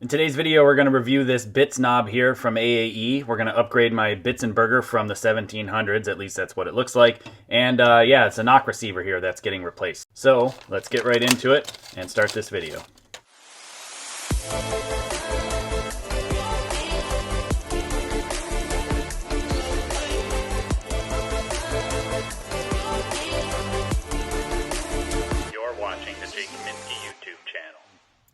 In today's video, we're going to review this BITZ knob here from AAE. We're going to upgrade my Bitzenburger from the 1700s, at least that's what it looks like. And yeah, it's a knock receiver here that's getting replaced. So let's get right into it and start this video.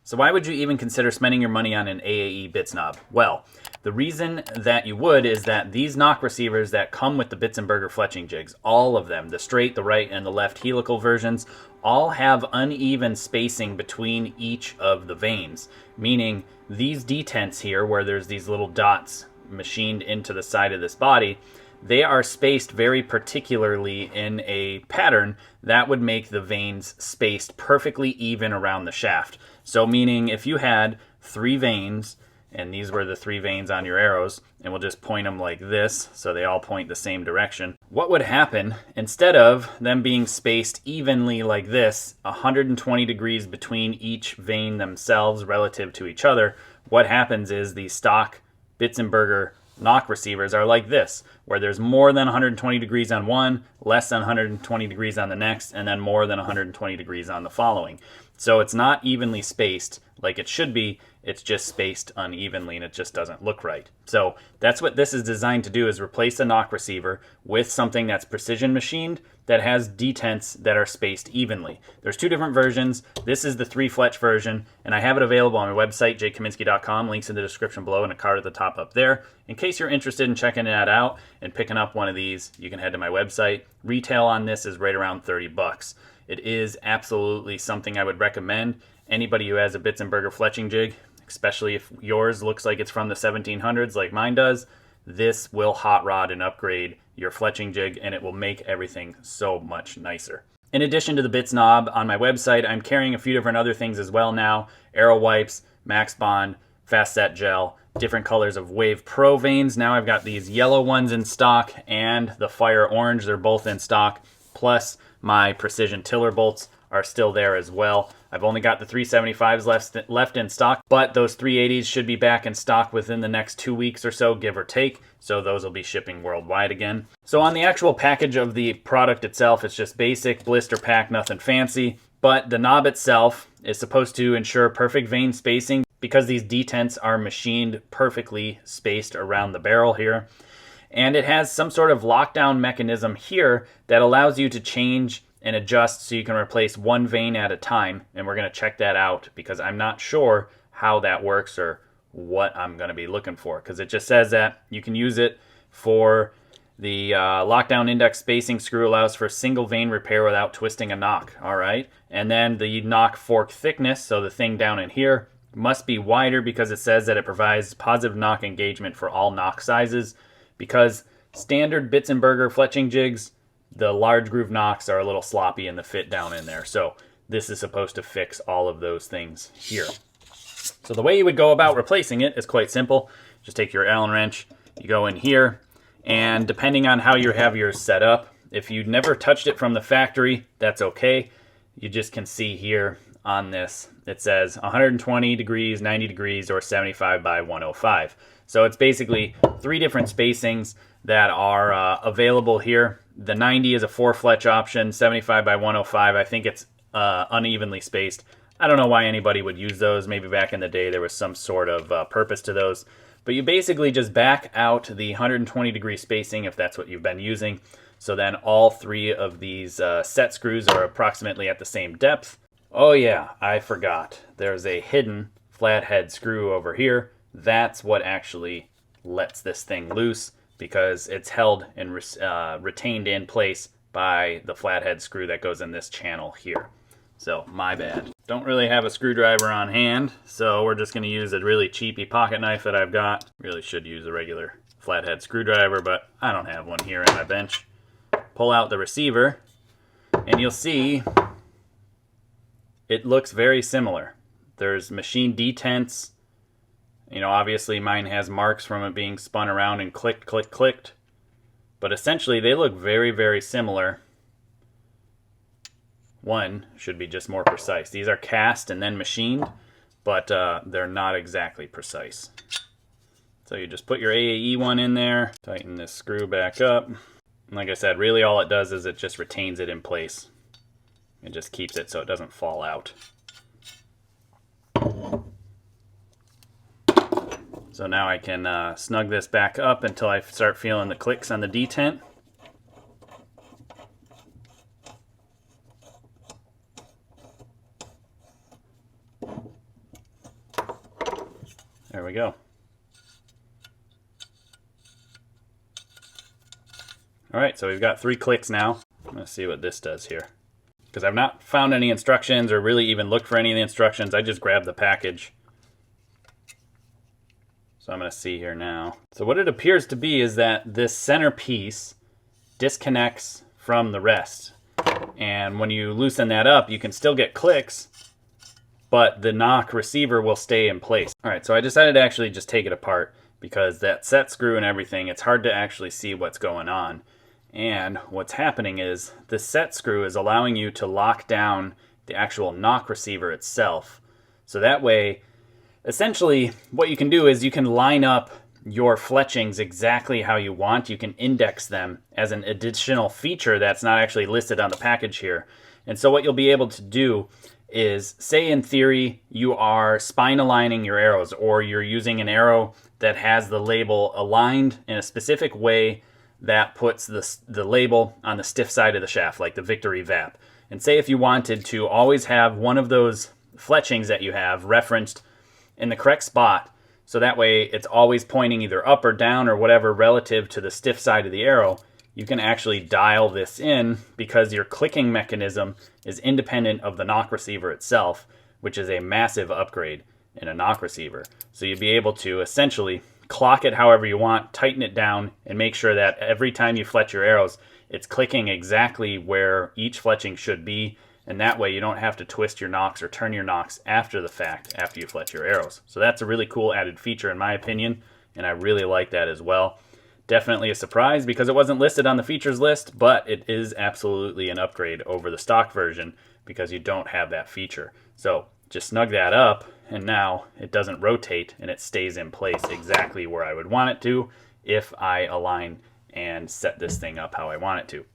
So why would you even consider spending your money on an AAE BITZ knob? Well, the reason that you would is that these knock receivers that come with the Bitzenburger Fletching Jigs, all of them, the straight, the right, and the left helical versions, all have uneven spacing between each of the vanes. Meaning these detents here, where there's these little dots machined into the side of this body, they are spaced very particularly in a pattern that would make the vanes spaced perfectly even around the shaft. So meaning if you had 3 vanes, and these were the 3 vanes on your arrows, and we'll just point them like this so they all point the same direction, what would happen, instead of them being spaced evenly like this, 120 degrees between each vane themselves relative to each other, what happens is the stock Bitzenburger knock receivers are like this, where there's more than 120 degrees on one, less than 120 degrees on the next, and then more than 120 degrees on the following. So it's not evenly spaced like it should be, it's just spaced unevenly and it just doesn't look right. So that's what this is designed to do, is replace a knock receiver with something that's precision machined that has detents that are spaced evenly. There's 2 different versions. This is the 3 fletch version, and I have it available on my website, Kaminski.com. Links in the description below and a card at the top up there. In case you're interested in checking that out and picking up one of these, you can head to my website. Retail on this is right around 30 bucks. It is absolutely something I would recommend. Anybody who has a Bitzenburger Fletching Jig, especially if yours looks like it's from the 1700s like mine does, this will hot rod and upgrade your fletching jig, and it will make everything so much nicer. In addition to the BITZ knob, on my website I'm carrying a few different other things as well now. Arrow wipes, max bond, fast set gel, different colors of Wave Pro vanes. Now I've got these yellow ones in stock and the fire orange, they're both in stock, plus my precision tiller bolts are still there as well. I've only got the 375s left in stock, but those 380s should be back in stock within the next 2 weeks or so, give or take. So those will be shipping worldwide again. So on the actual package of the product itself, it's just basic blister pack, nothing fancy. But the knob itself is supposed to ensure perfect vane spacing because these detents are machined perfectly spaced around the barrel here. And it has some sort of lockdown mechanism here that allows you to change and adjust so you can replace one vane at a time. And we're going to check that out because I'm not sure how that works or what I'm going to be looking for, because it just says that you can use it for the lockdown index spacing screw allows for single vane repair without twisting a knock. All right. And then the knock fork thickness, so the thing down in here, must be wider because it says that it provides positive knock engagement for all knock sizes, because standard Bitzenburger fletching jigs, the large groove knocks are a little sloppy in the fit down in there. So this is supposed to fix all of those things here. So the way you would go about replacing it is quite simple. Just take your Allen wrench, you go in here, and depending on how you have yours set up, if you never touched it from the factory, that's okay. You just can see here on this, it says 120 degrees, 90 degrees, or 75 by 105. So it's basically 3 different spacings that are available here. The 90 is a 4 fletch option, 75 by 105, I think it's unevenly spaced. I don't know why anybody would use those. Maybe back in the day there was some sort of purpose to those. But you basically just back out the 120 degree spacing if that's what you've been using. So then all 3 of these set screws are approximately at the same depth. Oh yeah, I forgot. There's a hidden flathead screw over here. That's what actually lets this thing loose, because it's held and retained in place by the flathead screw that goes in this channel here. So my bad. Don't really have a screwdriver on hand, so we're just going to use a really cheapy pocket knife that I've got. Really should use a regular flathead screwdriver, but I don't have one here in my bench. Pull out the receiver, and you'll see it looks very similar. There's machine detents. You know, obviously mine has marks from it being spun around and clicked, clicked, clicked. But essentially they look very, very similar. One should be just more precise. These are cast and then machined. but they're not exactly precise. So you just put your AAE one in there, tighten this screw back up. And like I said, really all it does is it just retains it in place. It just keeps it so it doesn't fall out. So now I can snug this back up until I start feeling the clicks on the detent. There we go. Alright, so we've got 3 clicks now. I'm going to see what this does here. Because I've not found any instructions or really even looked for any of the instructions. I just grabbed the package. So I'm going to see here now. So what it appears to be is that this center piece disconnects from the rest. And when you loosen that up, you can still get clicks, but the knock receiver will stay in place. Alright, so I decided to actually just take it apart because that set screw and everything, it's hard to actually see what's going on. And what's happening is the set screw is allowing you to lock down the actual knock receiver itself. So that way, essentially, what you can do is you can line up your fletchings exactly how you want. You can index them as an additional feature that's not actually listed on the package here. And so what you'll be able to do is, say in theory, you are spine aligning your arrows, or you're using an arrow that has the label aligned in a specific way that puts the label on the stiff side of the shaft, like the Victory VAP. And say if you wanted to always have one of those fletchings that you have referenced in the correct spot, so that way it's always pointing either up or down or whatever relative to the stiff side of the arrow, you can actually dial this in because your clicking mechanism is independent of the knock receiver itself, which is a massive upgrade in a knock receiver. So you'd be able to essentially clock it however you want, tighten it down, and make sure that every time you fletch your arrows, it's clicking exactly where each fletching should be, and that way you don't have to twist your nocks or turn your nocks after the fact, after you fletch your arrows. So that's a really cool added feature in my opinion, and I really like that as well. Definitely a surprise because it wasn't listed on the features list, but it is absolutely an upgrade over the stock version because you don't have that feature. So just snug that up, and now it doesn't rotate and it stays in place exactly where I would want it to if I align and set this thing up how I want it to.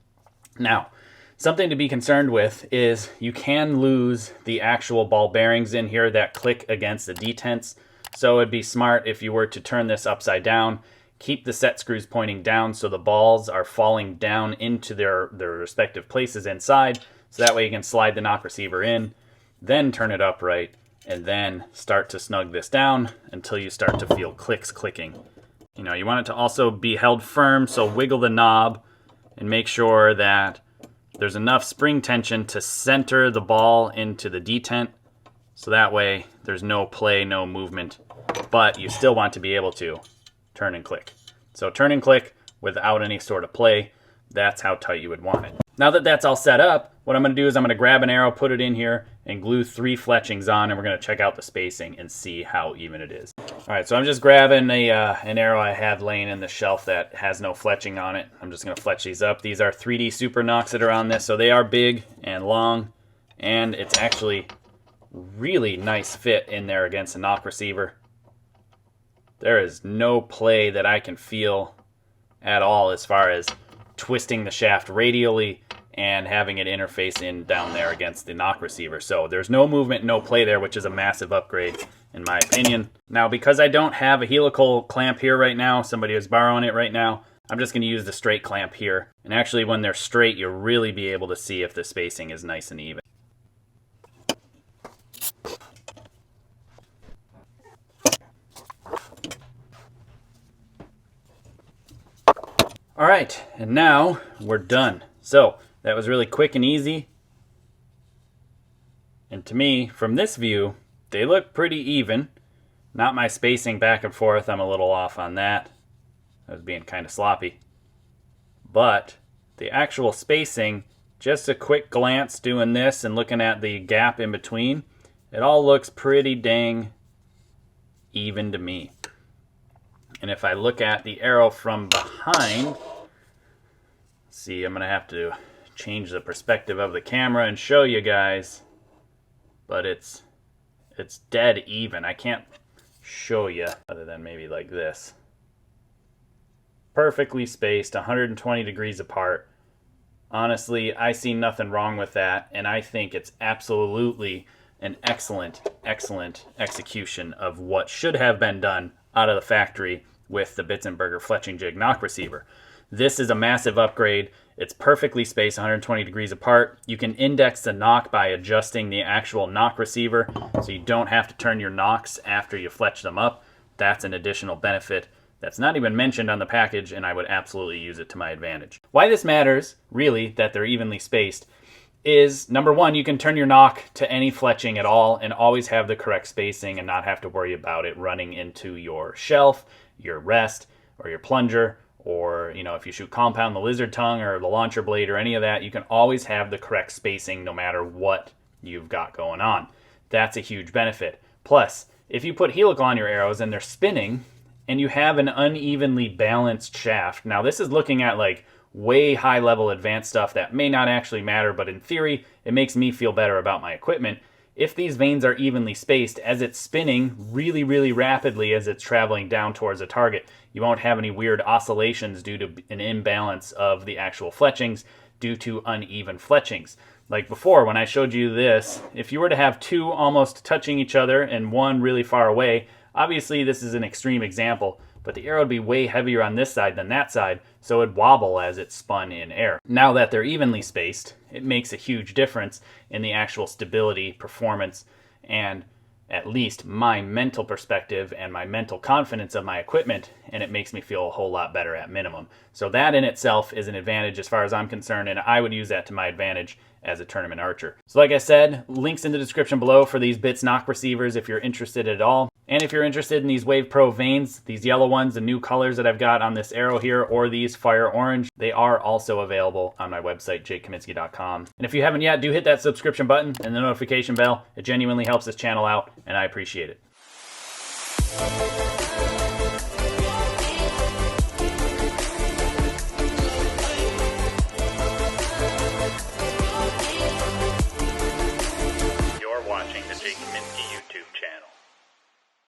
Now, something to be concerned with is you can lose the actual ball bearings in here that click against the detents. So it'd be smart if you were to turn this upside down, keep the set screws pointing down so the balls are falling down into their respective places inside. So that way you can slide the knock receiver in, then turn it upright, and then start to snug this down until you start to feel clicks clicking. You know, you want it to also be held firm, so wiggle the knob and make sure that there's enough spring tension to center the ball into the detent, so that way there's no play, no movement, but you still want to be able to turn and click. So turn and click without any sort of play, that's how tight you would want it. Now that that's all set up, what I'm going to do is I'm going to grab an arrow, put it in here, and glue 3 fletchings on, and we're going to check out the spacing and see how even it is. Alright, so I'm just grabbing an arrow I had laying in the shelf that has no fletching on it. I'm just going to fletch these up. These are 3D Super Nocks that are on this, so they are big and long, and it's actually really nice fit in there against a knock receiver. There is no play that I can feel at all as far as twisting the shaft radially and having it interface in down there against the knock receiver. So there's no movement, no play there, which is a massive upgrade in my opinion. Now, because I don't have a helical clamp here right now, somebody is borrowing it right now, I'm just going to use the straight clamp here. And actually when they're straight, you'll really be able to see if the spacing is nice and even. Alright, and now we're done. So, that was really quick and easy. And to me, from this view, they look pretty even. Not my spacing back and forth, I'm a little off on that. I was being kind of sloppy. But the actual spacing, just a quick glance doing this and looking at the gap in between, it all looks pretty dang even to me. And if I look at the arrow from behind, see, I'm going to have to change the perspective of the camera and show you guys, but it's It's dead even. I can't show you other than maybe like this. Perfectly spaced, 120 degrees apart. Honestly, I see nothing wrong with that, and I think it's absolutely an excellent execution of what should have been done out of the factory with the Bitzenburger Fletching Jig knock receiver. This is a massive upgrade. It's perfectly spaced 120 degrees apart. You can index the knock by adjusting the actual knock receiver, so you don't have to turn your knocks after you fletch them up. That's an additional benefit that's not even mentioned on the package, and I would absolutely use it to my advantage. Why this matters, really, that they're evenly spaced, is number one, you can turn your knock to any fletching at all and always have the correct spacing and not have to worry about it running into your shelf, your rest, or your plunger, or if you shoot compound, the lizard tongue or the launcher blade or any of that, you can always have the correct spacing no matter what you've got going on. That's a huge benefit. Plus, if you put helical on your arrows and they're spinning and you have an unevenly balanced shaft, now this is looking at like way high level advanced stuff that may not actually matter, but in theory, it makes me feel better about my equipment. If these vanes are evenly spaced as it's spinning really rapidly as it's traveling down towards a target, you won't have any weird oscillations due to an imbalance of the actual fletchings due to uneven fletchings. Like before, when I showed you this, if you were to have two almost touching each other and one really far away, obviously this is an extreme example, but the arrow would be way heavier on this side than that side, so it would wobble as it spun in air. Now that they're evenly spaced, it makes a huge difference in the actual stability, performance, and at least my mental perspective and my mental confidence of my equipment, and it makes me feel a whole lot better at minimum. So that in itself is an advantage as far as I'm concerned, and I would use that to my advantage as a tournament archer. So like I said, links in the description below for these BITZ knock receivers if you're interested at all. And if you're interested in these Wave Pro vanes, these yellow ones, the new colors that I've got on this arrow here, or these fire orange, they are also available on my website, jakekaminski.com. And if you haven't yet, do hit that subscription button and the notification bell. It genuinely helps this channel out, and I appreciate it.